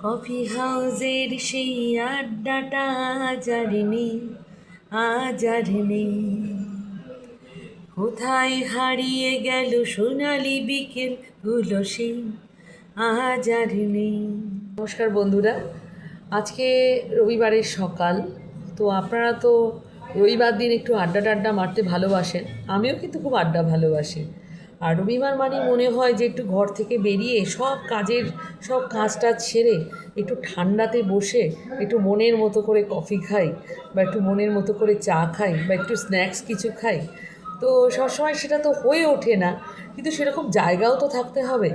Coffee হাউসের সেই আড্ডাটা আজ আর নেই। কোথায় হারিয়ে গেল সোনালি বিকেলগুলো সেই আজ আর নেই। নমস্কার বন্ধুরা, আজকে রবিবারের সকাল। তো আপনারা তো রবিবার দিন একটু আড্ডা মারতে ভালোবাসেন, আমিও কিন্তু খুব আড্ডা ভালোবাসি। আর রবিবার মানে মনে হয় যে একটু ঘর থেকে বেরিয়ে সব কাজটা ছেড়ে একটু ঠান্ডাতে বসে একটু মনের মতো করে কফি খাই, বা একটু মনের মতো করে চা খাই, বা একটু স্ন্যাক্স কিছু খাই। তো সবসময় সেটা তো হয়ে ওঠে না, কিন্তু সেরকম জায়গাও তো থাকতে হবে।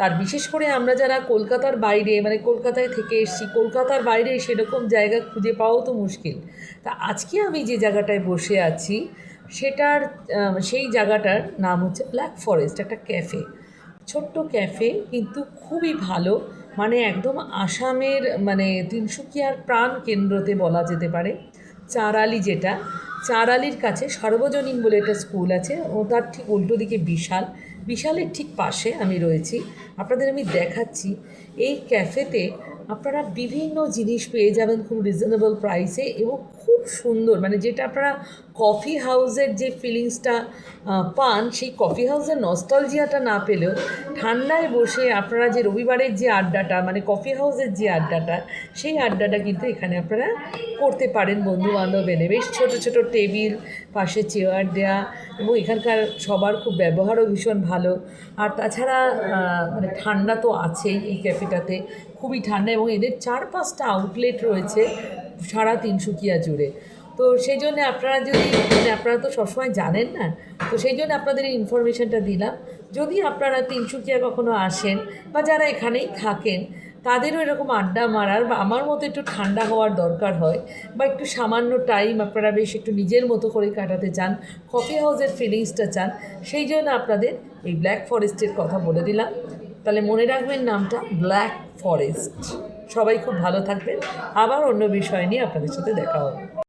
আর বিশেষ করে আমরা যারা কলকাতার বাইরে, মানে কলকাতায় থেকে এসেছি, কলকাতার বাইরে সেরকম জায়গা খুঁজে পাওয়াও তো মুশকিল। তা আজকে আমি যে জায়গাটায় বসে আছি সেই জায়গাটার নাম হচ্ছে ব্ল্যাক ফরেস্ট, একটা ক্যাফে, ছোট্ট ক্যাফে, কিন্তু খুবই ভালো। মানে একদম আসামের, মানে তিনসুকিয়ার প্রাণ কেন্দ্রতে বলা যেতে পারে। চাঁড়ালির কাছে সর্বজনীন বলে একটা স্কুল আছে, ও তার ঠিক উল্টো দিকে বিশালের ঠিক পাশে আমি রয়েছি। আপনাদের আমি দেখাচ্ছি। এই ক্যাফেতে আপনারা বিভিন্ন জিনিস পেয়ে যাবেন খুব রিজনেবল প্রাইসে, এবং খুব সুন্দর, মানে যেটা আপনারা কফি হাউসের যে ফিলিংসটা পান, সেই কফি হাউসের নস্টালজিয়াটা না পেলেও ঠান্ডায় বসে আপনারা যে রবিবারের যে আড্ডাটা, মানে কফি হাউসের যে আড্ডাটা, সেই আড্ডাটা কিন্তু এখানে আপনারা করতে পারেন বন্ধুবান্ধব এনে। বেশ ছোটো ছোটো টেবিল, পাশে চেয়ার দেওয়া, এবং এখানকার সবার খুব ব্যবহারও ভীষণ ভালো। আর তাছাড়া মানে ঠান্ডা তো আছেই এই ক্যাফেটাতে, খুবই ঠান্ডা, এবং এদের 4-5টা আউটলেট রয়েছে সারা তিনসুকিয়া জুড়ে। তো সেই জন্যে আপনারা যদি, মানে আপনারা তো সবসময় জানেন না, তো সেই জন্য আপনাদের এই ইনফরমেশানটা দিলাম। যদি আপনারা তিনসুকিয়া কখনো আসেন, বা যারা এখানেই থাকেন, তাদেরও এরকম আড্ডা মারার বা আমার মতো একটু ঠান্ডা হওয়ার দরকার হয়, বা একটু সামান্য টাইম আপনারা বেশ একটু নিজের মতো করে কাটাতে চান, কফি হাউসের ফিলিংসটা চান, সেই জন্য আপনাদের এই ব্ল্যাক ফরেস্টের কথা বলে দিলাম। তাহলে মনে রাখবেন নামটা, ব্ল্যাক ফরেস্ট। সবাই খুব ভালো থাকবেন। আবার অন্য বিষয় নিয়ে আপনাদের সাথে দেখা হবে।